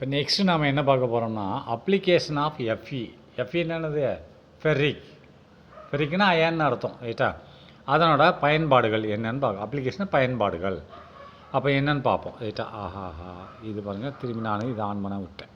இப்போ நெக்ஸ்ட்டு நாம் என்ன பார்க்க போகிறோம்னா அப்ளிகேஷன் ஆஃப் எஃப்இ. எஃப்இ என்னது? ஃபெர்ரிக். ஃபெர்ரிக்னா அயன்னு அர்த்தம், ரைட்டா? அதனோட பயன்பாடுகள் என்னென்னு பார்க்க. அப்ளிகேஷன் பயன்பாடுகள் அப்போ என்னென்னு பார்ப்போம், ரைட்டா? ஆஹாஹா, இது பாருங்கள், திரும்பி நானும் இதை ஆன் பண்ண விட்டேன்.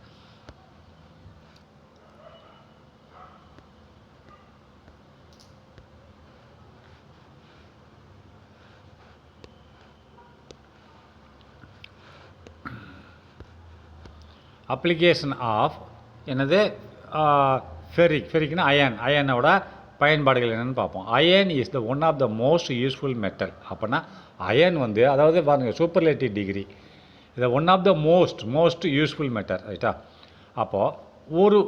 அப்ளிகேஷன் ஆஃப் என்னது? ஃபெர்ரிக். ஃபெர்ரிக்னா அயன். அயனோட பயன்பாடுகள் என்னென்னு பார்ப்போம். Iron is the one of the most useful metal. அப்படின்னா அயன் வந்து, அதாவது பாருங்கள், சூப்பர்லேட்டிவ் டிகிரி, இது one of the most useful metal, ரைட்டா? அப்போது ஒரு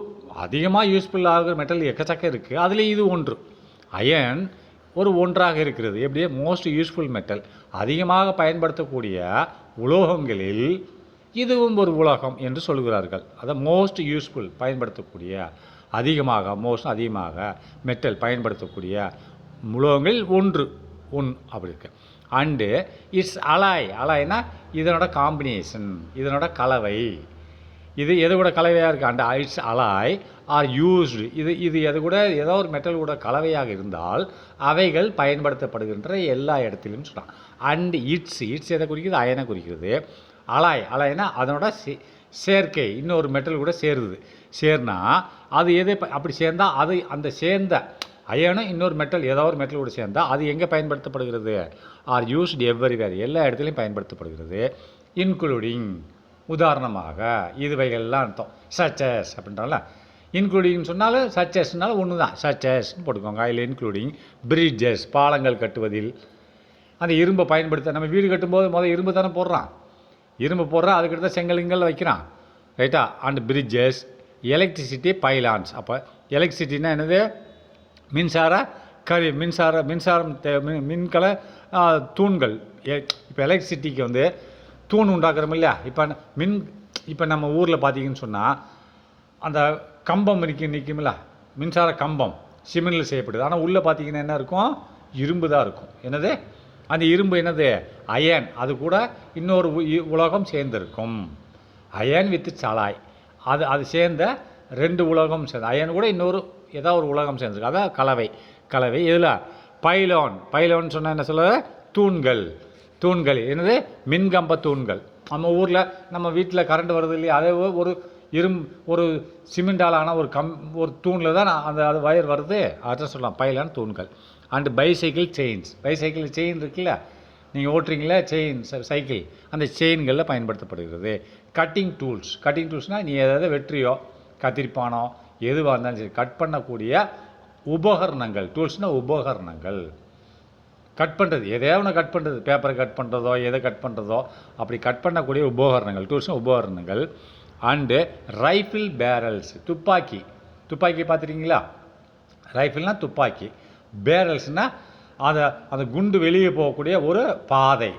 அதிகமாக யூஸ்ஃபுல் ஆகிற மெட்டல் எக்கச்சக்கம் இருக்குது, அதுலேயும் இது ஒன்று. அயன் ஒரு ஒன்றாக இருக்கிறது. எப்படியே மோஸ்ட் யூஸ்ஃபுல் மெட்டல், அதிகமாக பயன்படுத்தக்கூடிய உலோகங்களில் இதுவும் ஒரு உலோகம் என்று சொல்கிறார்கள். அதான் மோஸ்ட் யூஸ்ஃபுல், பயன்படுத்தக்கூடிய அதிகமாக, அதிகமாக மெட்டல் பயன்படுத்தக்கூடிய உலோகங்கள் ஒன் அப்படி இருக்கு. And it's alloy. அலாய்னா இதனோட காம்பினேஷன், இதனோட கலவை. இது எது கூட கலவையாக இருக்குது? And its alloy are used. இது எது கூட ஏதோ ஒரு மெட்டல் கூட கலவையாக இருந்தால் அவைகள் பயன்படுத்தப்படுகின்ற எல்லா இடத்திலும் சொல்லலாம். அண்டு இட்ஸ் எதை குறிக்கிறது? அயனை குறிக்கிறது. அலாய்னா அதனோட சேர்க்கை, இன்னொரு மெட்டல் கூட சேர்னா அது எது? அப்படி சேர்ந்தால் அது அந்த சேர்ந்த அயனும் இன்னொரு மெட்டல், ஏதோ ஒரு மெட்டல் கூட சேர்ந்தால் அது எங்கே பயன்படுத்தப்படுகிறது? ஆர் யூஸ்டு எவ்வரிவேர், எல்லா இடத்துலையும் பயன்படுத்தப்படுகிறது. இன்க்ளூடிங், உதாரணமாக, இதுவைகள்லாம் அர்த்தம். சச்சஸ் அப்படின்றால இன்க்ளூடிங்னு சொன்னாலும் சச்சஸ்னாலும் ஒன்று தான், சச்சஸ்ன்னு போட்டுக்கோங்க. இல்லை இன்க்ளூடிங் பிரிட்ஜஸ், பாலங்கள் கட்டுவதில் அந்த இரும்பை பயன்படுத்த. நம்ம வீடு கட்டும்போது முதல் இரும்பு தானே போடுறான், அதுக்கிட்ட செங்கலிங்கள் வைக்கிறான், ரைட்டா? And bridges, electricity pylons. அப்போ எலக்ட்ரிசிட்டின்னா என்னது? மின்சாரம் மின்கல தூண்கள். இப்போ எலக்ட்ரிசிட்டிக்கு வந்து தூண் உண்டாக்குறோம் இல்லையா? இப்போ நம்ம ஊரில் பார்த்தீங்கன்னு சொன்னால் அந்த கம்பம் நிற்குமில்ல, மின்சார கம்பம் சிமெண்டில் செய்யப்படுது. ஆனால் உள்ளே பார்த்தீங்கன்னா என்ன இருக்கும்? இரும்பு தான் இருக்கும். என்னது? அந்த இரும்பு என்னது? அயன். அது கூட இன்னொரு உலோகம் சேர்ந்துருக்கும். அயன் வித் சலாய், அது சேர்ந்த ரெண்டு உலோகம் சேர்ந்து, அயன் கூட இன்னொரு ஏதோ ஒரு உலோகம் சேர்ந்துருக்கு. அதான் கலவை. இதில் பைலோன் சொன்னால் என்ன சொல்ல? தூண்கள். என்னது? மின்கம்ப தூண்கள். நம்ம ஊரில் நம்ம வீட்டில் கரண்ட் வருது இல்லையா? அதே ஒரு சிமெண்டால் ஆன ஒரு தூணில் தான் அது வயர் வருது, அதான் சொல்லலாம் பைலான் தூண்கள். அண்டு பைசைக்கிள் செயின் இருக்குல்ல, நீங்கள் ஓட்டுறீங்களா சைக்கிள், அந்த செயின்களில் பயன்படுத்தப்படுகிறது. கட்டிங் டூல்ஸ்னால் நீ எதாவது வெற்றியோ கத்திரிப்பானோ எதுவாக இருந்தாலும் சரி கட் பண்ணக்கூடிய உபகரணங்கள். டூல்ஸ்னால் உபகரணங்கள், கட் பண்ணுறது, எதையாவது ஒன்று கட் பண்ணுறது, பேப்பரை கட் பண்ணுறதோ எதை கட் பண்ணுறதோ அப்படி கட் பண்ணக்கூடிய உபகரணங்கள். டூல்ஸ்னால் உபகரணங்கள். அண்டு ரைஃபிள் பேரல்ஸ், துப்பாக்கி பார்த்துருக்கீங்களா? ரைஃபிள்னால் துப்பாக்கி, பேரல்ஸ்னால் அந்த குண்டு வெளியே போகக்கூடிய ஒரு பாதை.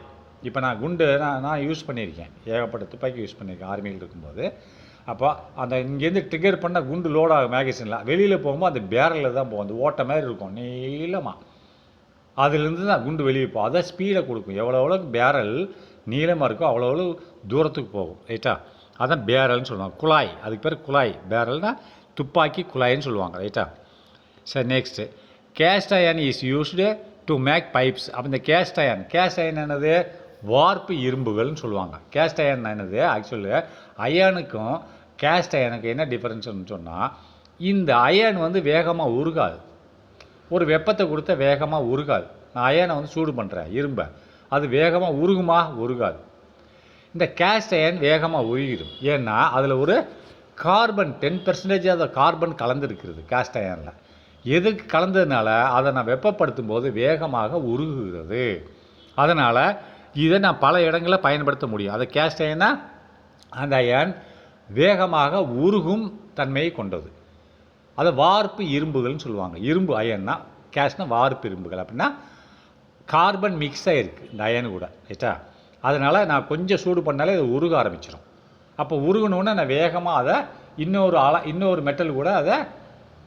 இப்போ நான் யூஸ் பண்ணியிருக்கேன், ஏகப்பட்ட துப்பாக்கி யூஸ் பண்ணியிருக்கேன் ஆர்மியில் இருக்கும்போது. அப்போ அந்த இங்கேருந்து ட்ரிகர் பண்ண குண்டு லோடாகும் மேகசினில், வெளியில் போகும்போது அந்த பேரலில் தான் போகும், அந்த ஓட்ட மாதிரி இருக்கும் நீளமாக, அதுலேருந்து தான் குண்டு வெளியே போகும். அதை ஸ்பீடை கொடுக்கும். எவ்வளோக்கு பேரல் நீளமாக இருக்கோ அவ்வளோ தூரத்துக்கு போகும், ரைட்டா? அதான் பேரல்னு சொல்லுவாங்க. குழாய், அதுக்கு பேர் குழாய். பேரல்னால் துப்பாக்கி குழாயின்னு சொல்லுவாங்க, ரைட்டா? சரி, next cast iron is used to make pipes. அப்போ இந்த கேஸ்ட் அயன் என்னது? வார்ப்பு இரும்புகள்னு சொல்லுவாங்க. கேஸ்ட் அயன் என்னது? ஆக்சுவலி அயனுக்கும் கேஸ்ட் அயனுக்கு என்ன டிஃபரன்ஸ்னு சொன்னால், இந்த அயன் வந்து வேகமாக உருகாது, ஒரு வெப்பத்தை கொடுத்தா வேகமாக உருகாது. நான் அயனை வந்து சூடு பண்ணுறேன் இரும்பை, அது வேகமாக உருகாது. இந்த கேஸ்ட் அயன் வேகமாக உருகிடும். ஏன்னா அதில் ஒரு கார்பன் 10% அந்த கார்பன் கலந்துருக்கிறது கேஸ்ட் அயனில். எதுக்கு கலந்ததுனால அதை நான் வெப்பப்படுத்தும் போது வேகமாக உருகுகிறது. அதனால் இதை நான் பல இடங்களில் பயன்படுத்த முடியும். அதை கேஸ்ட் அயனா அந்த அயன் வேகமாக உருகும் தன்மையை கொண்டது. அதை வார்ப்பு இரும்புகள்னு சொல்லுவாங்க. இரும்பு அயன்னா, கேஸ்ட்னா வார்ப்பு இரும்புகள். அப்படின்னா கார்பன் மிக்ஸ் ஆகிருக்கு இந்த அயனு கூட, ரைட்டா? அதனால் நான் கொஞ்சம் சூடு பண்ணாலே அது உருக ஆரம்பிச்சிடும். அப்போ உருகணுன்னு நான் வேகமாக அதை இன்னொரு மெட்டல் கூட அதை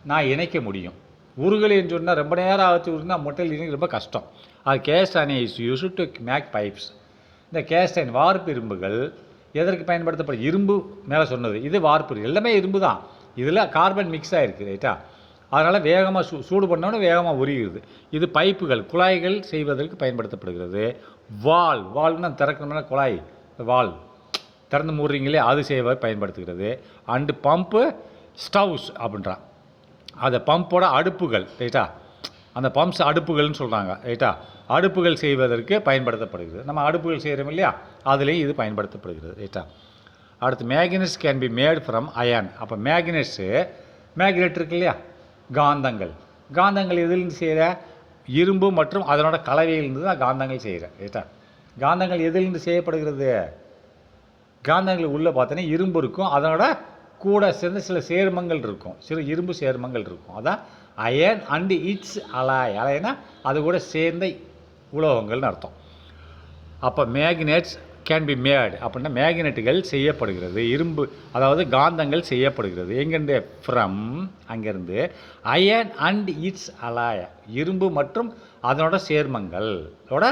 நான் இணைக்க முடியும். உருகலைன்னு சொன்னால் ரொம்ப நேரம் ஆச்சு உருகுனா மெட்டல் இணைக்க ரொம்ப கஷ்டம். அது cast iron is used to make pipes. இந்த கேஸ்ட் அயன் வார்ப்பு இரும்புகள் எதற்கு பயன்படுத்தப்படும்? இரும்பு மேலே சொன்னது, இது வார்ப்பு, எல்லாமே இரும்பு தான், இதில் கார்பன் மிக்ஸ் ஆகிருக்கு ரைட்டா. அதனால் வேகமாக சூடு பண்ணோன்னே வேகமாக உருகிறது. இது பைப்புகள், குழாய்கள் செய்வதற்கு பயன்படுத்தப்படுகிறது. வால்வ்னா திறக்கணும்னா குழாய், வால்வ் திறந்து மூடுறீங்களே, அது செய்வ பயன்படுத்துகிறது. அண்டு பம்பு, ஸ்டவ்ஸ் அப்படின்றான், அதை பம்போட அடுப்புகள் ரைட்டா, அந்த பம்ப்ஸ் அடுப்புகள்னு சொல்கிறாங்க ரைட்டா. அடுப்புகள் செய்வதற்கு பயன்படுத்தப்படுகிறது. நம்ம அடுப்புகள் செய்கிறோம் இல்லையா, அதுலேயும் இது பயன்படுத்தப்படுகிறது ரைட்டா. அடுத்து magnets can be made from iron. அப்போ மேக்னெட் இருக்கு இல்லையா, காந்தங்கள் எதிலிருந்து செய்கிற? இரும்பு மற்றும் அதனோட கலவையிலிருந்து தான் காந்தங்கள் செய்கிற ரைட்டா. காந்தங்கள் எதிலிருந்து செய்யப்படுகிறது? காந்தங்கள் உள்ளே பார்த்தோன்னா இரும்பு இருக்கும், அதனோட கூட சேர்ந்து சில சேர்மங்கள் இருக்கும், சில இரும்பு சேர்மங்கள் இருக்கும், அதான் அயன் அண்டு இட்ஸ் அலைனா அது கூட சேர்ந்த உலோகங்கள்னு அர்த்தம். அப்போ மேக்னெட்ஸ் கேன் பி மேட் அப்படின்னா மேக்னெட்டுகள் செய்யப்படுகிறது, இரும்பு அதாவது காந்தங்கள் செய்யப்படுகிறது. எங்கேருந்து? ஃப்ரம், அங்கேருந்து. அயன் அண்ட் இட்ஸ் அலாய், இரும்பு மற்றும் அதனோட சேர்மங்களோட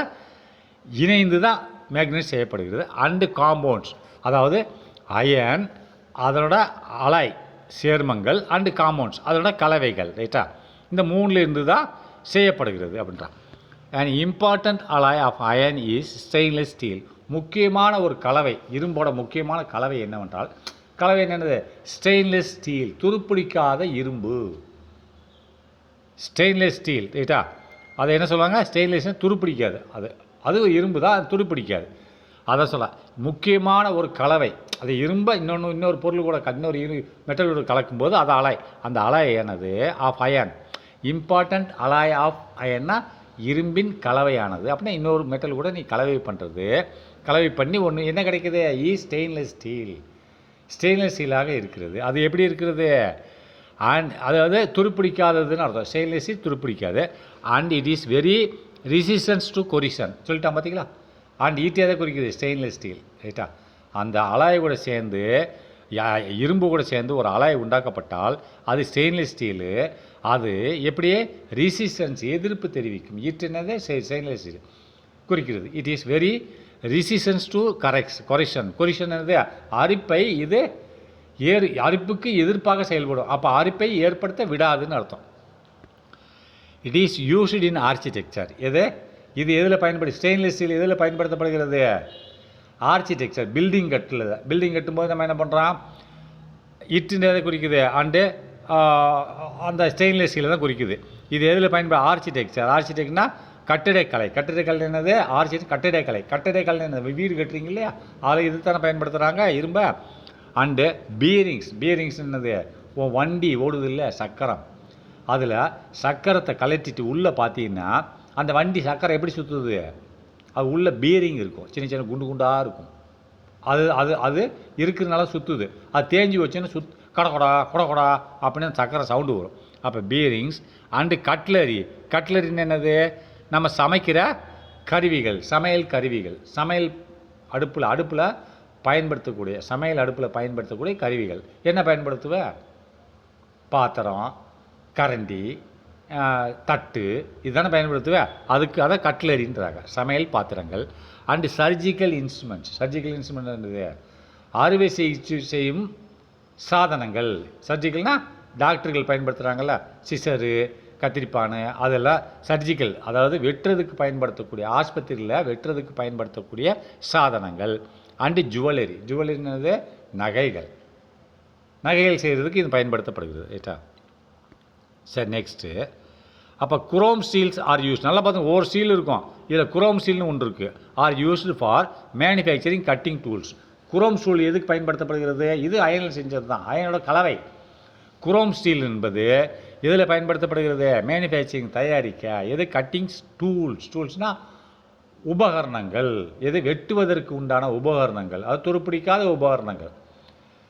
இணைந்து தான் மேக்னெட் செய்யப்படுகிறது. அண்டு காம்பவுண்ட்ஸ், அதாவது அயன் அதனோட அலாய் சேர்மங்கள் அண்டு காம்பவுண்ட்ஸ் அதனோட கலவைகள் ரைட்டா. இந்த மூணுலேருந்து தான் செய்யப்படுகிறது அப்படின்றான். And important alloy of iron is stainless steel. முக்கியமான ஒரு கலவை, இரும்போட முக்கியமான கலவை என்னவென்றால், கலவை என்னென்னது? ஸ்டெயின்லெஸ் ஸ்டீல், துருப்பிடிக்காத இரும்பு, ஸ்டெயின்லெஸ் ஸ்டீல் ரைட்டா. அதை என்ன சொல்லுவாங்க? ஸ்டெயின்லெஸ்னா துருப்பிடிக்காது, அது இரும்பு தான், அது துருப்பிடிக்காது. அதை சொல்ல முக்கியமான ஒரு கலவை, அது இரும்பை இன்னொரு பொருள் கூட இன்னொரு மெட்டலோடு கலக்கும்போது அது அலாய், அந்த அலாய் என்னது? Of iron. Important alloy of அயன்னா இரும்பின் கலவையானது. அப்படின்னா இன்னொரு மெட்டல் கூட நீ கலவை பண்ணி ஒன்று என்ன கிடைக்குது? ஸ்டெயின்லெஸ் ஸ்டீலாக இருக்கிறது. அது எப்படி இருக்கிறது? அண்ட் அதாவது துருப்பிடிக்காததுன்னு அர்த்தம். ஸ்டெயின்லெஸ் ஸ்டீல் துருப்பிடிக்காது. And it is very resistance to corrosion சொல்லிட்டான் பார்த்தீங்களா. அண்ட் ஈட்டி எதை குறிக்குது? ஸ்டெயின்லெஸ் ஸ்டீல் ரைட்டா. அந்த அலாய் கூட சேர்ந்து இரும்பு கூட சேர்ந்து ஒரு அலாய் உண்டாக்கப்பட்டால் அது ஸ்டெயின்லெஸ் ஸ்டீலு. அது எப்படியே ரெசிஸ்டன்ஸ், எதிர்ப்பு தெரிவிக்கும். ஈட்டுனதே ஸ்டெயின்லெஸ் ஸ்டீல் குறிக்கிறது. It is very resistance to corrosion என்னது? அரிப்பை இது அரிப்புக்கு எதிர்ப்பாக செயல்படும். அப்போ அரிப்பை ஏற்படுத்த விடாதுன்னு அர்த்தம். It is used in architecture. இது எதில் ஸ்டெயின்லெஸ் ஸ்டீல் எதில் பயன்படுத்தப்படுகிறது? ஆர்கிடெக்சர், பில்டிங் கட்டும்போது நம்ம என்ன பண்ணுறோம்? இட்டுன்னு எதை குறிக்குது? அண்டு அந்த ஸ்டெயின்லெஸ் ஸ்டீலை தான் குறிக்குது. இது எதில் ஆர்கிடெக்ட்னா கட்டிடக்கலை என்னது? கட்டிடக்கலை என்னது? வீடு கட்டுறீங்க இல்லையா, அதில் இது தானே பயன்படுத்துகிறாங்க இரும்ப. அண்டு பியரிங்ஸ் என்னது? வண்டி ஓடுது இல்லை, சக்கரம், அதில் சக்கரத்தை கலட்டிட்டு உள்ளே பார்த்தீங்கன்னா அந்த வண்டி சக்கரம் எப்படி சுற்றுது? அது உள்ள பியரிங் இருக்கும், சின்ன குண்டாக இருக்கும். அது இருக்கிறதுனால சுற்றுது. அது தேஞ்சி வச்சுன்னா கொடா அப்படின்னு சக்கரை சவுண்டு வரும். அப்போ பியரிங்ஸ். அண்டு கட்லரின்னு என்னது? நம்ம சமைக்கிற கருவிகள், சமையல் கருவிகள், அடுப்பில் பயன்படுத்தக்கூடிய கருவிகள். என்ன பயன்படுத்துவ? பாத்திரம், கரண்டி, தட்டு, இதுதானே பயன்படுத்துவேன். அதை கட்லரின்றாங்க, சமையல் பாத்திரங்கள். அண்டு சர்ஜிக்கல் இன்ஸ்ட்ருமெண்ட் என்னது? அறுவை சிகிச்சை செய்யும் சாதனங்கள். சர்ஜிக்கல்னால் டாக்டர்கள் பயன்படுத்துகிறாங்கல்ல, சிசரு, கத்திரிப்பானு, அதெல்லாம் சர்ஜிக்கல், அதாவது வெட்டுறதுக்கு பயன்படுத்தக்கூடிய, ஆஸ்பத்திரியில் வெட்டுறதுக்கு பயன்படுத்தக்கூடிய சாதனங்கள். அண்டு ஜுவல்லரின்றது நகைகள் செய்கிறதுக்கு இது பயன்படுத்தப்படுகிறது ரைட்டா. சரி, நெக்ஸ்ட்டு. அப்போ குரோம் ஸ்டீல்ஸ் ஆர் யூஸ், நல்லா பார்த்து ஒரு ஸ்டீல் இருக்கும், இதில் குரோம் ஸ்டீல்னு ஒன்று இருக்குது. R used for manufacturing cutting tools. Chrome steel எதுக்கு பயன்படுத்தப்படுகிறது? இது அயனில் செஞ்சது தான், அயனோட கலவை. குரோம் ஸ்டீல் என்பது எதில் பயன்படுத்தப்படுகிறது? மேனுஃபேக்சரிங், தயாரிக்க. எது? கட்டிங்ஸ் டூல்ஸ்னால் உபகரணங்கள், எது? வெட்டுவதற்கு உண்டான உபகரணங்கள், அது துருப்பிடிக்காத உபகரணங்கள்,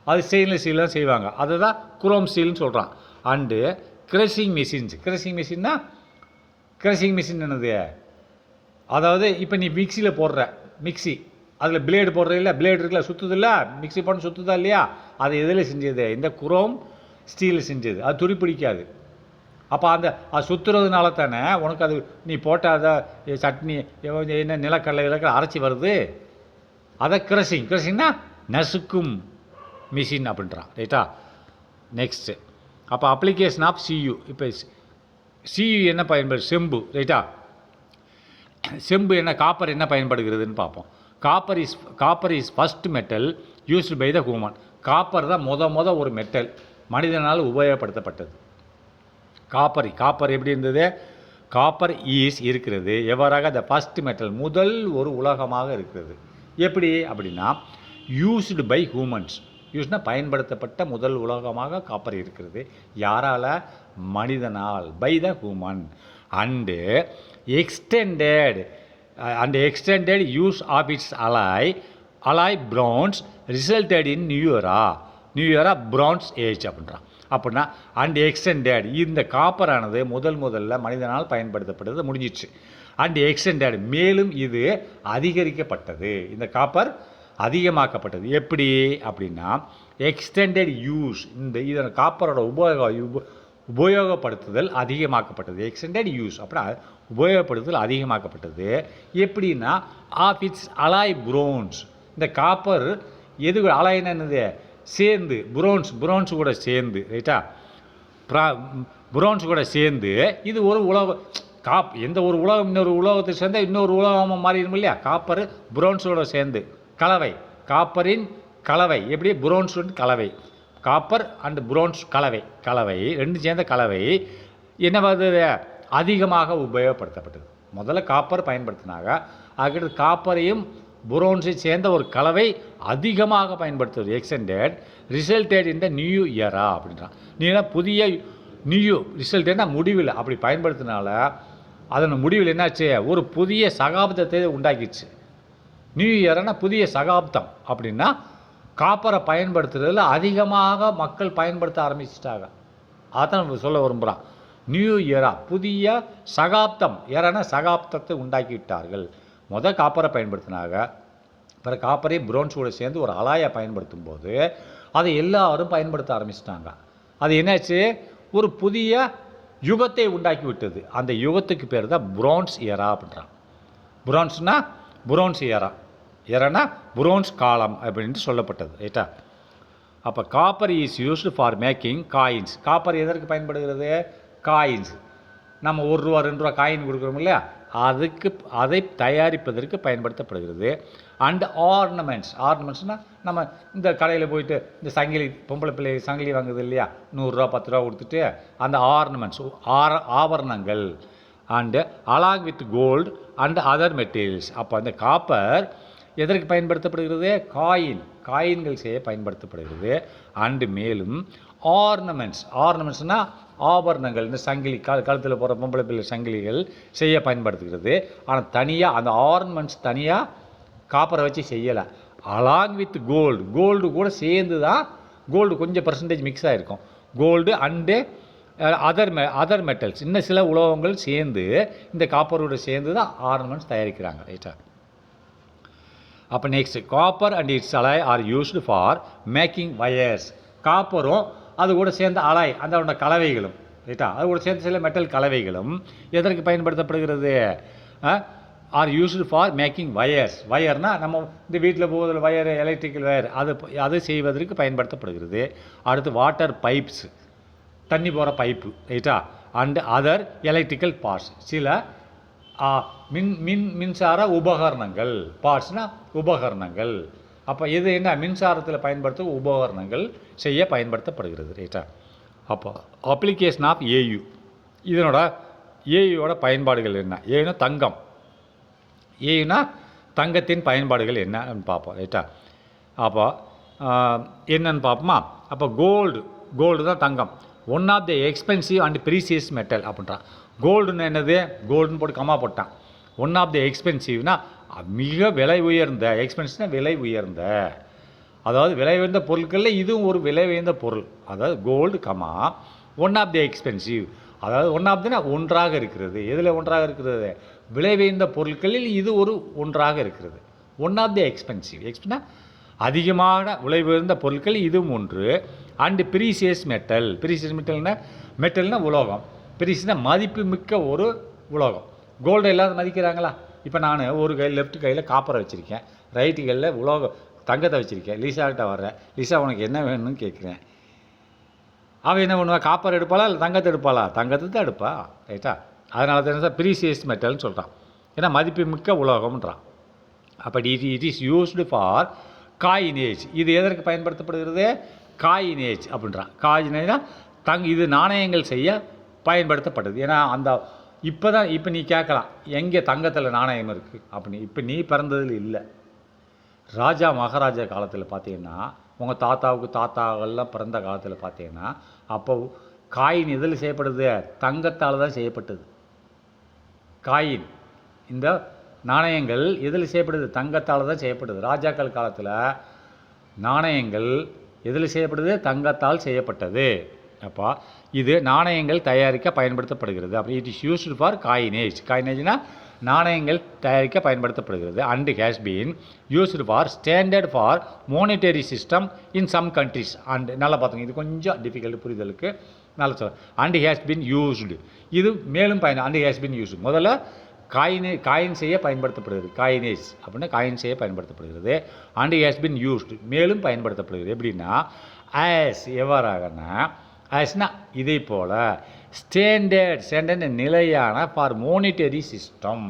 அது ஸ்டெயின்லெஸ் ஸ்டீல் தான் செய்வாங்க, அதுதான் குரோம் ஸ்டீல்னு சொல்கிறான். அண்டு கிரஷிங் மிஷின்னா என்னது? அதாவது இப்போ நீ மிக்சியில் போடுற அதில் பிளேடு போடுற இல்லை, பிளேடு இருக்குல்ல, சுற்றுது இல்லை, மிக்சி போட்டு சுற்றுதா இல்லையா, அது எதில் செஞ்சது? இந்த குரோம் ஸ்டீல் செஞ்சது. அது துருப்பிடிக்காது. அப்போ அது சுற்றுறதுனால தானே உனக்கு அது நீ போட்ட அதை சட்னி என்ன நிலக்கடலை அரைச்சி வருது. அதை கிரஷிங்னா நசுக்கும் மிஷின் அப்படின்றான். ரைட்டா? நெக்ஸ்ட்டு அப்போ அப்ளிகேஷன் ஆஃப் சியு. இப்போ சியு என்ன பயன்படு? செம்பு. ரைட்டா? செம்பு என்ன, காப்பர் என்ன பயன்படுகிறதுன்னு பார்ப்போம். Copper is first metal used by the human. Copper தான் ஒரு மெட்டல் மனிதனால் உபயோகப்படுத்தப்பட்டது. காப்பர் எப்படி இருந்தது? காப்பர் இருக்கிறது எவ்வாறாக? த ஃபஸ்ட் மெட்டல், முதல் ஒரு உலோகமாக இருக்கிறது. எப்படி அப்படின்னா யூஸ்டு பை ஹூமன்ஸ். யூஸ்னால் பயன்படுத்தப்பட்ட முதல் உலோகமாக காப்பர் இருக்கிறது. யாரால்? மனிதனால், by the human. And extended use of its alloy bronze resulted in new era bronze age அப்படின்றான். அப்படின்னா அண்ட் எக்ஸ்டெண்டட், இந்த காப்பரானது முதல்ல மனிதனால் பயன்படுத்தப்பட்டது, முடிஞ்சிச்சு. அண்ட் எக்ஸ்டெண்டட், மேலும் இது அதிகரிக்கப்பட்டது. இந்த காப்பர் அதிகமாக்கப்பட்டது. எப்படி அப்படின்னா எக்ஸ்டெண்டட் யூஸ், இதன் காப்பரோட உபயோகப்படுத்துதல் அதிகமாக்கப்பட்டது. எக்ஸ்டெண்டட் யூஸ் அப்படின்னா உபயோகப்படுத்துதல் அதிகமாக்கப்பட்டது. எப்படின்னா ஆஃப் இட்ஸ் அலாய் புரோன்ஸ், இந்த காப்பர் எது அலாய்னா என்னது? சேர்ந்து, புரோன்ஸ் கூட சேர்ந்து. ரைட்டா? புரோன்ஸ் கூட சேர்ந்து இது ஒரு உலோகம். எந்த ஒரு உலோகம் இன்னொரு உலோகத்தை சேர்ந்தால் இன்னொரு உலோகமாக மாறிடும் இல்லையா? காப்பர் புரோன்ஸோட சேர்ந்து கலவை, காப்பரின் கலவை. எப்படி? புரோன்ஸ் கலவை, காப்பர் அண்ட் புரோன்ஸ் கலவை ரெண்டும் சேர்ந்த கலவை என்னவாது? அதிகமாக உபயோகப்படுத்தப்பட்டது. முதல்ல காப்பர் பயன்படுத்தினாங்க, அதுக்கடுத்து காப்பரையும் புரோன்ஸை சேர்ந்த ஒரு கலவை அதிகமாக பயன்படுத்துவது. Extended resulted in the new எரா அப்படின்றான். நீனா புதிய நியூ ரிசல்ட்னா முடிவில் அப்படி பயன்படுத்தினால அதன் முடிவில் என்னாச்சு? ஒரு புதிய சகாப்தத்தை உண்டாக்கிடுச்சு. நியூ இயர்னா புதிய சகாப்தம். அப்படின்னா காப்பரை பயன்படுத்துறதுல அதிகமாக மக்கள் பயன்படுத்த ஆரம்பிச்சிட்டாங்க. அதான் சொல்ல விரும்புகிறான். நியூ இயரா, புதிய சகாப்தம். ஏறானா சகாப்தத்தை உண்டாக்கி விட்டார்கள். காப்பரை பயன்படுத்தினாங்க, அப்புறம் காப்பரை புரோன்ஸோடு சேர்ந்து ஒரு அலாயை பயன்படுத்தும் போது அதை எல்லாரும் பயன்படுத்த ஆரம்பிச்சிட்டாங்க. அது என்னாச்சு? ஒரு புதிய யுகத்தை உண்டாக்கி விட்டது. அந்த யுகத்துக்கு பேர் தான் புரோன்ஸ் எரா அப்படின்றான். புரோன்ஸ் எரானா புரோன்ஸ் காலம் அப்படின்ட்டு சொல்லப்பட்டது. ரைட்டா? அப்போ copper is used for making coins. Copper எதற்கு பயன்படுகிறது? காயின்ஸ். நம்ம 1 ரூபா 2 ரூபா காயின் கொடுக்குறோம் இல்லையா? அதை தயாரிப்பதற்கு பயன்படுத்தப்படுகிறது. அண்ட் ஆர்னமெண்ட்ஸ்னால் நம்ம இந்த கடையில் போயிட்டு இந்த சங்கிலி, பொம்பளை பிள்ளை சங்கிலி வாங்குது இல்லையா? 100 ரூபா 10 ரூபா கொடுத்துட்டு அந்த ஆர்னமெண்ட்ஸ் ஆபரணங்கள். And along with gold and other materials. அப்போ அந்த காப்பர் எதற்கு பயன்படுத்தப்படுகிறது? காயின்கள் செய்ய பயன்படுத்தப்படுகிறது. அண்டு மேலும் ஆர்னமெண்ட்ஸ்னால் ஆபரணங்கள். இந்த சங்கிலி, கழுத்தில் போகிற பொம்பளை பிள்ளை சங்கிலிகள் செய்ய பயன்படுத்துகிறது. ஆனால் தனியாக அந்த ஆர்னமெண்ட்ஸ் தனியாக காப்பரை வச்சு செய்யலை. அலாங் வித் கோல்டு கூட சேர்ந்து தான், கோல்டு கொஞ்சம் பர்சன்டேஜ் மிக்ஸ் ஆகிருக்கும். கோல்டு அண்டு அதர் மெட்டல்ஸ், இன்னும் சில உலோகங்கள் சேர்ந்து இந்த காப்பரோடு சேர்ந்து தான் ஆர்னமெண்ட்ஸ் தயாரிக்கிறாங்க. ரைட்டா? அப்போ next, copper and its alloy are used for making wires. காப்பரும் அது கூட சேர்ந்த அலாய், அதோட கலவைகளும். ரைட்டா? அது கூட சேர்ந்து சில மெட்டல் கலவைகளும் எதற்கு பயன்படுத்தப்படுகிறது? Are used for making wires. வயர்னால் நம்ம இந்த வீட்டில் போவதில் வயர், எலக்ட்ரிக்கல் வயர், அது செய்வதற்கு பயன்படுத்தப்படுகிறது. அடுத்து வாட்டர் பைப்ஸ், தண்ணி போகிற பைப்பு. ரைட்டா? அண்டு அதர் எலக்ட்ரிக்கல் பார்ட்ஸ், சில மின்சார உபகரணங்கள். பார்ட்ஸ்னால் உபகரணங்கள். அப்போ இது என்ன? மின்சாரத்தில் பயன்படுத்தும் உபகரணங்கள் செய்ய பயன்படுத்தப்படுகிறது. ரைட்டா? அப்போ அப்ளிகேஷன் ஆஃப் ஏயு, இதனோட ஏயுவோட பயன்பாடுகள் என்ன? ஏன்னா தங்கம். ஏன்னா தங்கத்தின் பயன்பாடுகள் என்னன்னு பார்ப்போம். ரைட்டா? அப்போ என்னன்னு பார்ப்போமா? அப்போ கோல்டு தான் தங்கம். One of the expensive and precious metal அப்படின்றான். கோல்டுன்னு என்னது? கோல்டுன்னு போட்டு கம்மா போட்டான். ஒன் ஆஃப் த எக்ஸ்பென்சிவ்னா மிக விலை உயர்ந்த, எக்ஸ்பென்சிவ்னா விலை உயர்ந்த, அதாவது விலை உயர்ந்த பொருட்களில் இதுவும் ஒரு விலை உயர்ந்த பொருள். அதாவது gold comma one of the expensive, அதாவது ஒன் ஆஃப் தினா ஒன்றாக இருக்கிறது. எதில் ஒன்றாக இருக்கிறது? விலை உயர்ந்த பொருட்களில் இது ஒரு ஒன்றாக இருக்கிறது. ஒன் ஆஃப் தி எக்ஸ்பென்சிவ்னா அதிகமான விலை உயர்ந்த பொருட்கள் இதுவும் ஒன்று. அண்டு ப்ரீசியஸ் மெட்டல்னா உலோகம். ப்ரீசியஸ்னா மதிப்பு மிக்க ஒரு உலோகம். கோல்டு எல்லாரும் மதிக்கிறாங்களா? இப்போ நான் ஒரு லெஃப்ட் கையில் காப்பரை வச்சுருக்கேன், ரைட்டு கையில் தங்கத்தை வச்சுருக்கேன், லீசாக்கிட்ட வர்றேன், லீசா உனக்கு என்ன வேணும்னு கேட்குறேன். அவள் என்ன பண்ணுவா, காப்பர் எடுப்பாளா இல்லை தங்கத்தை எடுப்பாளா? தங்கத்தை தான் எடுப்பா, ரைட்டா? அதனால தான் சார் ப்ரீசியஸ் மெட்டல்னு சொல்கிறான், ஏன்னா மதிப்பு மிக்க உலோகம்ன்றான். அப்படி it is used for coinage. இது எதற்கு பயன்படுத்தப்படுகிறது? காயினேஜ் அப்படின்றான். காயினேஜ்னா இது நாணயங்கள் செய்ய பயன்படுத்தப்படுது. ஏன்னா அந்த இப்போ நீ கேட்கலாம், எங்கே தங்கத்தில் நாணயம் இருக்குது அப்படின்னு. இப்போ நீ பிறந்ததில் இல்லை, ராஜா மகாராஜா காலத்தில் பார்த்தீங்கன்னா, உங்கள் தாத்தாக்கள்லாம் பிறந்த காலத்தில் பார்த்தீங்கன்னா, அப்போ காயின் எதில் செய்யப்படுது? தங்கத்தால் தான் செய்யப்பட்டது. காயின், இந்த நாணயங்கள் எதில் செய்யப்படுது? தங்கத்தால் தான் செய்யப்படுது. ராஜாக்கள் காலத்தில் நாணயங்கள் எதில் செய்யப்படுது? தங்கத்தால் செய்யப்பட்டது. அப்போ இது நாணயங்கள் தயாரிக்க பயன்படுத்தப்படுகிறது. அப்படி it is used for coinage. காயினேஜ்னா நாணயங்கள் தயாரிக்க பயன்படுத்தப்படுகிறது. And has been used for standard for monetary system in some countries. And நல்லா பார்த்துங்க, இது கொஞ்சம் டிஃபிகல்ட் புரிதலுக்கு, நல்லா சொல்ல. அண்ட் ஹேஸ் பீன் யூஸ்டு, இது மேலும் அண்ட் ஹேஸ் பீன் யூஸ்டு. முதல்ல காயின் செய்ய பயன்படுத்தப்படுகிறது. காயினேஜ் அப்படின்னா காயின் செய்ய பயன்படுத்தப்படுகிறது. அண்ட் ஹேஸ் பீன் யூஸ்டு, மேலும் பயன்படுத்தப்படுகிறது. எப்படின்னா ஆஸ், எவ்வாறாகனா ஆஸ்னா இதை போல், ஸ்டாண்டர்ட் நிலையான ஃபார் மானிட்டரி சிஸ்டம்.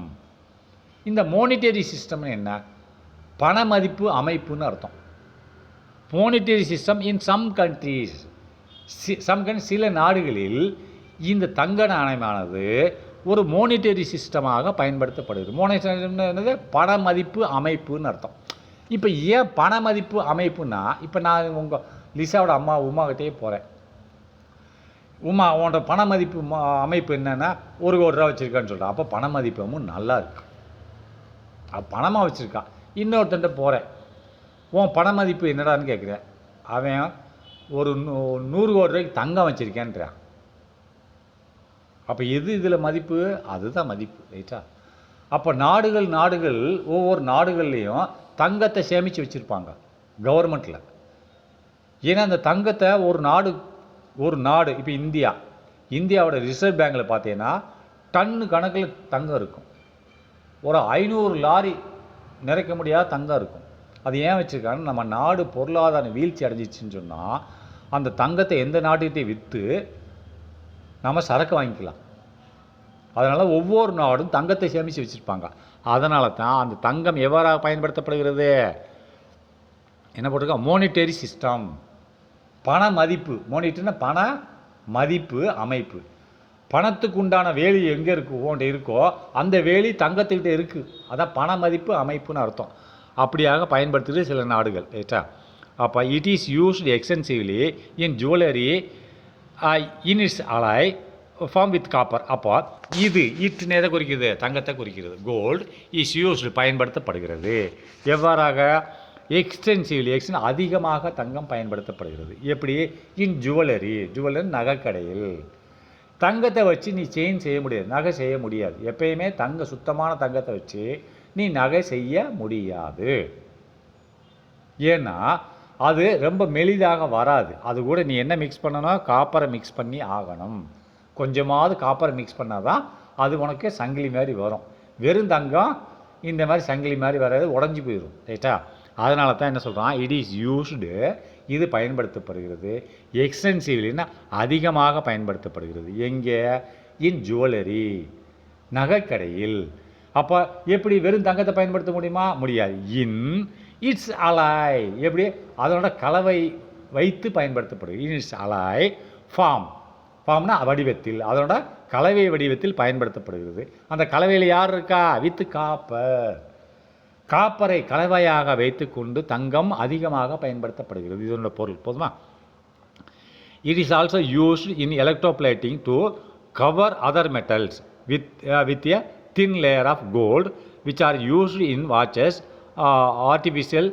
இந்த மானிட்டரி சிஸ்டம்னு என்ன? பண மதிப்பு அமைப்புன்னு அர்த்தம். Monetary system in some countries, சில நாடுகளில் இந்த தங்க நாணயமானது ஒரு மானிட்டரி சிஸ்டமாக பயன்படுத்தப்படுது. மானிட்டரி என்னது? பண மதிப்பு அமைப்புன்னு அர்த்தம். இப்போ ஏன் பண மதிப்பு அமைப்புன்னா, இப்போ நான் உங்கள் லிசாவோட அம்மா உமாகிட்டே போகிறேன், உமா உன்னோட பண மதிப்பு அமைப்பு என்னென்னா ஒரு ரூபா வச்சுருக்கான்னு சொல்கிறேன். அப்போ பண மதிப்பு நல்லா இருக்கு, பணமாக வச்சுருக்கான். இன்னொருத்தன்ட்ட போகிறேன், உன் பண மதிப்பு என்னடான்னு கேட்குறேன், அவன் ஒரு 100 கோடி ரூபாய்க்கு தங்கம் வச்சுருக்கேன்றான். அப்போ எது இதில் மதிப்பு? அதுதான் மதிப்பு, ரைட்டா? அப்போ நாடுகள் ஒவ்வொரு நாடுகள்லேயும் தங்கத்தை சேமித்து வச்சுருப்பாங்க கவர்மெண்ட்டில். ஏன்னா அந்த தங்கத்தை ஒரு நாடு இப்போ இந்தியாவோட ரிசர்வ் பேங்கில் பார்த்தீங்கன்னா டன்னு கணக்கில் தங்கம் இருக்கும். ஒரு 500 லாரி நிறைக்க முடியாத தங்கம் இருக்கும். அது ஏன் வச்சுருக்காங்க? நம்ம நாடு பொருளாதார வீழ்ச்சி அடைஞ்சிச்சின்னு சொன்னால் அந்த தங்கத்தை எந்த நாட்டுக்கிட்டே விற்று நம்ம சரக்கு வாங்கிக்கலாம். அதனால் ஒவ்வொரு நாடும் தங்கத்தை சேமித்து வச்சுருப்பாங்க. அதனால தான் அந்த தங்கம் எவ்வாறாக பயன்படுத்தப்படுகிறது? என்ன போட்டிருக்கோம்? மானிட்டரி சிஸ்டம், பண மதிப்பு. மானிட்டரினா பண மதிப்பு அமைப்பு. பணத்துக்கு உண்டான வேலி எங்கே இருக்கோ அந்த வேலி தங்கத்துக்கிட்ட இருக்குது. அதான் பண மதிப்பு அமைப்புன்னு அர்த்தம். அப்படியாக பயன்படுத்துகிறது சில நாடுகள், ரைட்டா? அப்போ it is used extensively in jewellery in its alloy form with copper. அப்போ இட்டுன்னு எதை குறிக்கிறது? தங்கத்தை குறிக்கிறது. கோல்டு இஸ் யூஸ்டு பயன்படுத்தப்படுகிறது. எவ்வாறாக? எக்ஸ்டென்சிவ்லி, அதிகமாக தங்கம் பயன்படுத்தப்படுகிறது. எப்படி? இன் ஜுவல்லரி நகைக்கடையில். தங்கத்தை வச்சு நீ செயின் செய்ய முடியாது, நகை செய்ய முடியாது. எப்பயுமே சுத்தமான தங்கத்தை வச்சு நீ நகை செய்ய முடியாது. ஏன்னா அது ரொம்ப மெலிதாக வராது. அது கூட நீ என்ன மிக்ஸ் பண்ணணும்? காப்பரை மிக்ஸ் பண்ணி ஆகணும். கொஞ்சமாவது காப்பரை மிக்ஸ் பண்ணால் தான் அது உனக்கு சங்கிலி மாதிரி வரும். வெறும் தங்கம் இந்த மாதிரி சங்கிலி மாதிரி வராது, உடஞ்சி போயிடும், ரைட்டா? அதனால தான் என்ன சொல்கிறான்? இட் இஸ் யூஸ்டு, இது பயன்படுத்தப்படுகிறது. எக்ஸ்டென்சிவ்லின்னா அதிகமாக பயன்படுத்தப்படுகிறது. எங்கே? இன் ஜுவல்லரி, நகைக்கடையில். அப்போ எப்படி வெறும் தங்கத்தை பயன்படுத்த முடியுமா? முடியாது. இன் இட்ஸ் அலாய், எப்படி? அதனோட கலவை வைத்து பயன்படுத்தப்படுகிறது. இன் இட்ஸ் அலாய் ஃபார்ம்னா வடிவத்தில், அதனோட கலவை வடிவத்தில் பயன்படுத்தப்படுகிறது. அந்த கலவையில் யார் இருக்கா? With copper. காப்பரை கலவையாக வைத்துக்கொண்டு தங்கம் அதிகமாக பயன்படுத்தப்படுகிறது. இதனோட பொருள் போதுமா? It is also used in electroplating to cover other metals with a thin layer of gold, which are used in watches, artificial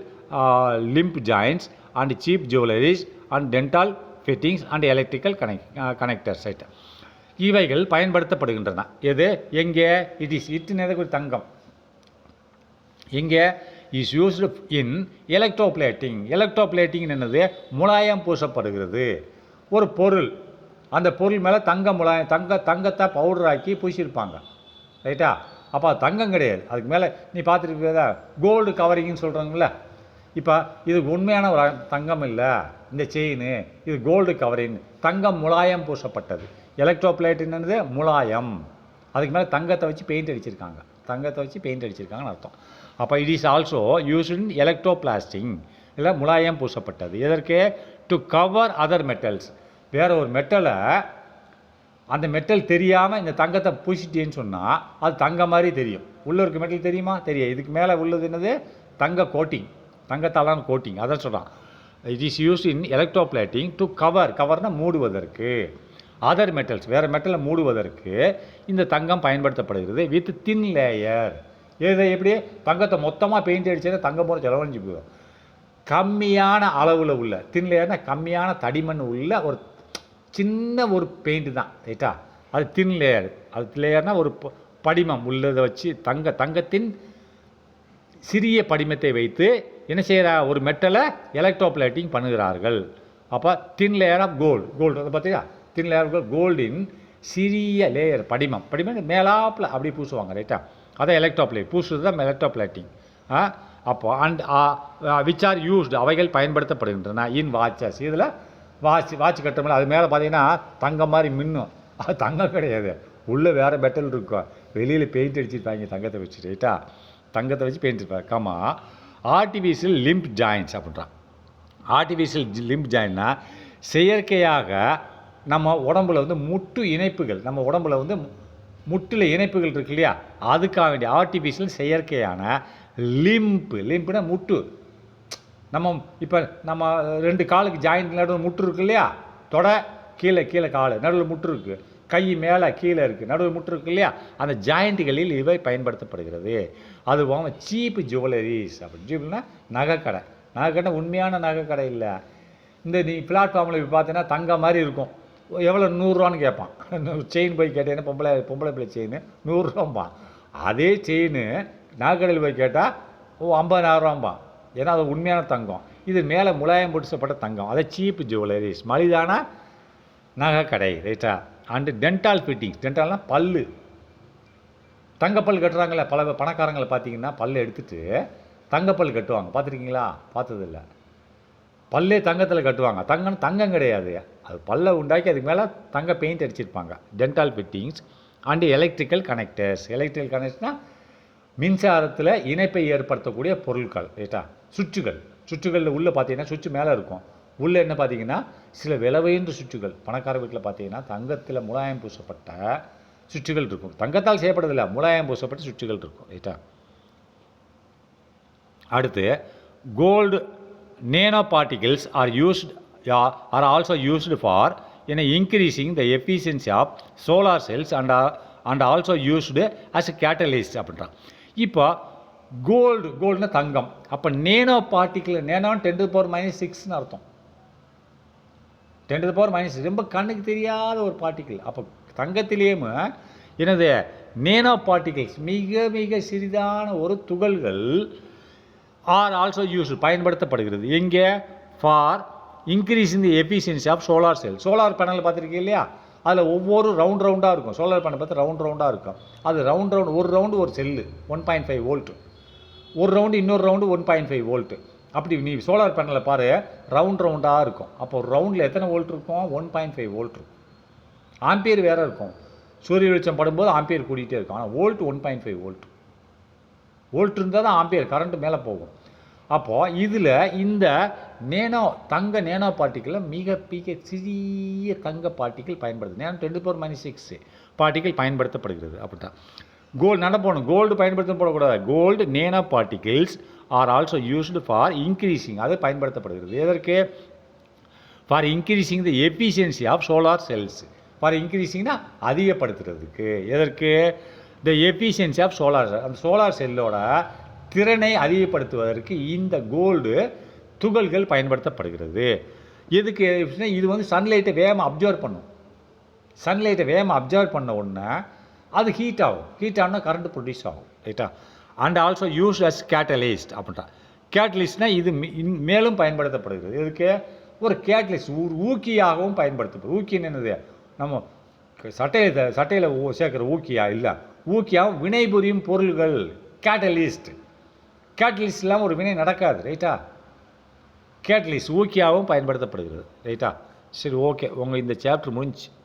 limb joints and cheap jewelries and dental fittings and electrical connectors. இவைகள் பயன்படுத்தப்படுகின்றன. எது? எங்கே? It தங்கம். எங்கே? Is used in electroplating. Electroplating என்னது? முலாயம் பூசப்படுகிறது. ஒரு பொருள், அந்த பொருள் மேலே தங்கத்தை பவுடராக்கி பூசியிருப்பாங்க, ரைட்டா? அப்போ அது தங்கம் கிடையாது. அதுக்கு மேலே நீ பார்த்துருக்கா கோல்டு கவரிங்னு சொல்கிறாங்களே, இப்போ இது உண்மையான ஒரு தங்கம் இல்லை, இந்த செயின் இது கோல்டு கவரிங், தங்கம் முலாயம் பூசப்பட்டது. எலக்ட்ரோப்ளேட்டுன்னு முலாயம், அதுக்கு மேலே தங்கத்தை வச்சு பெயிண்ட் அடிச்சிருக்காங்க, தங்கத்தை வச்சு பெயிண்ட் அடிச்சிருக்காங்கன்னு அர்த்தம். அப்போ it is also used in electroplating, இல்லை முலாயம் பூசப்பட்டது. எதற்கு? To cover other metals. வேறு ஒரு மெட்டலை அந்த மெட்டல் தெரியாமல் இந்த தங்கத்தை பூசிட்டேன்னு சொன்னால் அது தங்கம் மாதிரி தெரியும். உள்ளே இருக்க மெட்டல் தெரியுமா? தெரியும். இதுக்கு மேலே உள்ளது என்னது? தங்க கோட்டிங், தங்கத்தாலான கோட்டிங், அதை சொல்கிறான். It is used in electroplating to கவர்னால் மூடுவதற்கு, அதர் மெட்டல்ஸ் வேறு மெட்டலை மூடுவதற்கு இந்த தங்கம் பயன்படுத்தப்படுகிறது. With thin layer. இதை எப்படி? தங்கத்தை மொத்தமாக பெயிண்ட் அடிச்சா தங்கம் போகிற செலவழிஞ்சு போயிடும். கம்மியான அளவில் உள்ள தின் லேயர்னால் கம்மியான தடிமண் உள்ள ஒரு சின்ன ஒரு பெயிண்ட் தான், ரைட்டா? அது தின் லேயர். அது லேயர்னால் ஒரு படிமம் உள்ளதை வச்சு தங்கத்தின் சிறிய படிமத்தை வைத்து என்ன செய்கிற ஒரு மெட்டலை எலக்ட்ரோப்ளேட்டிங் பண்ணுகிறார்கள். அப்போ தின் லேயர் ஆஃப் கோல்டு அதை பார்த்தீங்களா? தின் லேயர் ஆஃப் கோல்டின் சிறிய லேயர் படிமம் மேலாப்பில் அப்படி பூசுவாங்க, ரைட்டா? அதை எலக்ட்ரோப்ளேட் பூசுறது தான் எலக்ட்ரோப்ளேட்டிங். அப்போ அண்ட் விச் ஆர் யூஸ்டு, அவைகள் பயன்படுத்தப்படுகின்றன இன் வாட்சஸ். இதில் வாட்ச் கட்டுறோம்ல, அது மேலே பார்த்தீங்கன்னா தங்கம் மாதிரி மின்னும், அது தங்கம் கிடையாது, உள்ளே வேறு மெட்டல் இருக்கும். வெளியில் பெயிண்ட் அடிச்சிருப்பாங்க தங்கத்தை வச்சு, ரைட்டா? தங்கத்தை வச்சு பெயிண்ட் இருப்பாங்க. ஆர்டிஃபிஷியல் லிம்ப் ஜாயின்ஸ் அப்படின்றான். ஆர்டிஃபிஷியல் லிம்ப் ஜாயின்னா செயற்கையாக நம்ம உடம்புல வந்து முட்டு இணைப்புகள், நம்ம உடம்புல வந்து முட்டில் இணைப்புகள் இருக்கு இல்லையா, அதுக்காக வேண்டிய ஆர்டிஃபிஷியல் செயற்கையான லிம்புனா முட்டு. நம்ம இப்போ நம்ம 2 காலுக்கு ஜாயிண்ட் நடுவில் முட்டு இருக்கு இல்லையா, தொடை கீழே கால் நடுவில் முட்டு இருக்குது, கை மேலே கீழே இருக்குது, நடுவில் முட்டு இருக்கு இல்லையா, அந்த ஜாயிண்ட்டுகளில் இவை பயன்படுத்தப்படுகிறது. அது போக சீப்பு ஜுவல்லரிஸ். அப்படி ஜுவல்னா நகைக்கடை உண்மையான நகைக்கடை இல்லை. இந்த நீ பிளாட்ஃபார்மில் இப்போ பார்த்தீங்கன்னா தங்கம் மாதிரி இருக்கும், எவ்வளோ 100 கேட்பான். செயின் போய் கேட்டேன்னா பொம்பளை பிள்ளை செயின் 100 அதே செயின் நகைக்கடையில் போய் கேட்டால் 50,000 ஏன்னா அது உண்மையான தங்கம். இது மேலே முலாயம் பூசப்பட்ட தங்கம், அதை சீப்பு ஜுவல்லரிஸ், மலிதான நகைக்கடை, ரைட்டா? And டென்டால் fittings. டென்டால்னால் பல்லு, தங்கப்பல் கட்டுறாங்களே பல பணக்காரங்களை பார்த்தீங்கன்னா பல்லை எடுத்துகிட்டு தங்கப்பல் கட்டுவாங்க, பார்த்துருக்கீங்களா? பார்த்ததில்லை. பல்லே தங்கத்தில் கட்டுவாங்க. தங்கம் கிடையாது, அது பல்லை உண்டாக்கி அதுக்கு மேலே தங்க பெயிண்ட் அடிச்சிருப்பாங்க. டென்டால் ஃபிட்டிங்ஸ் அண்டு எலக்ட்ரிக்கல் கனெக்டர்ஸ்னால் மின்சாரத்தில் இணைப்பை ஏற்படுத்தக்கூடிய பொருட்கள், ரைட்டா? சுற்றுகளில் உள்ளே பார்த்தீங்கன்னா சுவிட்சு மேலே இருக்கும், உள்ளே என்ன பார்த்தீங்கன்னா சில விலவைன்ற சுற்றுகள். பணக்கார வீட்டில் பார்த்தீங்கன்னா தங்கத்தில் முலாயம் பூசப்பட்ட சுற்றுகள் இருக்கும், தங்கத்தால் செய்யப்பட்டதில்லை, முலாயம் பூசப்பட்ட சுற்றுகள் இருக்கும், ரைட்டா? அடுத்து gold nano particles are also used for increasing the efficiency of solar cells and also used as a catalyst அப்படின்றான். இப்போ கோல்டுனா தங்கம். அப்போ நேனோ பார்ட்டிகிள், நேனோன்னு 10⁻⁻⁶ அர்த்தம். 10⁻⁻⁶ ரொம்ப கண்ணுக்கு தெரியாத ஒரு பார்ட்டிகிள். அப்போ தங்கத்திலேயும் என்னது நேனோ பார்ட்டிகிள்ஸ், மிக மிக சிறிதான ஒரு துகள்கள் ஆர் ஆல்சோ பயன்படுத்தப்படுகிறது. எங்கே? For increasing the efficiency of solar cell. Solar panel பார்த்துருக்கீங்க இல்லையா, அதில் ஒவ்வொரு ரவுண்டாக இருக்கும். சோலார் பேனல் பார்த்து ரவுண்டாக இருக்கும். அது ஒரு ரவுண்டு ஒரு செல்லு 1.5 வோல்ட், ஒரு ரவுண்டு இன்னொரு ரவுண்டு 1.5 வோல்ட். அப்படி நீ சோலார் பேனலில் பாரு, ரவுண்டாக இருக்கும். அப்போ ஒரு ரவுண்டில் எத்தனை வோல்ட் இருக்கும்? 1.5 வோல்ட் இருக்கும். ஆம்பியர் வேறு இருக்கும், சூரிய வெளிச்சம் படும்போது ஆம்பியர் கூட்டிகிட்டே இருக்கும். ஆனால் வோல்ட் 1.5 வோல்ட் இருந்தால் தான் ஆம்பியர் கரண்ட்டு மேலே போகும். அப்போது இதில் இந்த தங்க நேனோ பார்ட்டிக்கிளில் மிக மிக சிறிய தங்க பார்ட்டிக்கிள் பயன்படுது. 10⁻⁶ பார்ட்டிக்கிள் பயன்படுத்தப்படுகிறது. அப்படின்ட்டா கோல்டு பயன்படுத்த போடக்கூடாது. Gold nano particles are also used for increasing, அது பயன்படுத்தப்படுகிறது. எதற்கு? For increasing the efficiency of solar cells. For இன்க்ரீஸிங்னா அதிகப்படுத்துறதுக்கு. எதற்கு? த எஃபிஷியன்சி ஆஃப் அந்த சோலார் செல்லோட திறனை அதிகப்படுத்துவதற்கு இந்த கோல்டு துகள்கள் பயன்படுத்தப்படுகிறது. எதுக்கு? இது வந்து சன்லைட்டை வேகமாக அப்சர்வ் பண்ணும். சன்லைட்டை வேகமாக அப்சர்வ் பண்ண உடனே அது ஹீட் ஆகுனா கரண்ட் ப்ரொடியூஸ் ஆகும், ரைட்டா? And also use as catalyst அப்படின்ட்டா. கேட்டலிஸ்ட்னால் இது மேலும் பயன்படுத்தப்படுகிறது. எதுக்கு? ஒரு கேட்டலிஸ்ட் ஊக்கியாகவும் பயன்படுத்தப்படுது. ஊக்கின்னு என்னது? நம்ம சட்டையில் சேர்க்குற ஊக்கியா இல்லை, ஊக்கியாகவும் வினைபுரியும் பொருள்கள் கேட்டலிஸ்ட். கேட்டலிஸ்ட் இல்லாமல் ஒரு வினை நடக்காது, ரைட்டா? கேட்டலிஸ்ட் ஊக்கியாகவும் பயன்படுத்தப்படுகிறது. ரைட்டா? சரி, ஓகே. உங்கள் இந்த சாப்டர் முடிஞ்சுச்சு.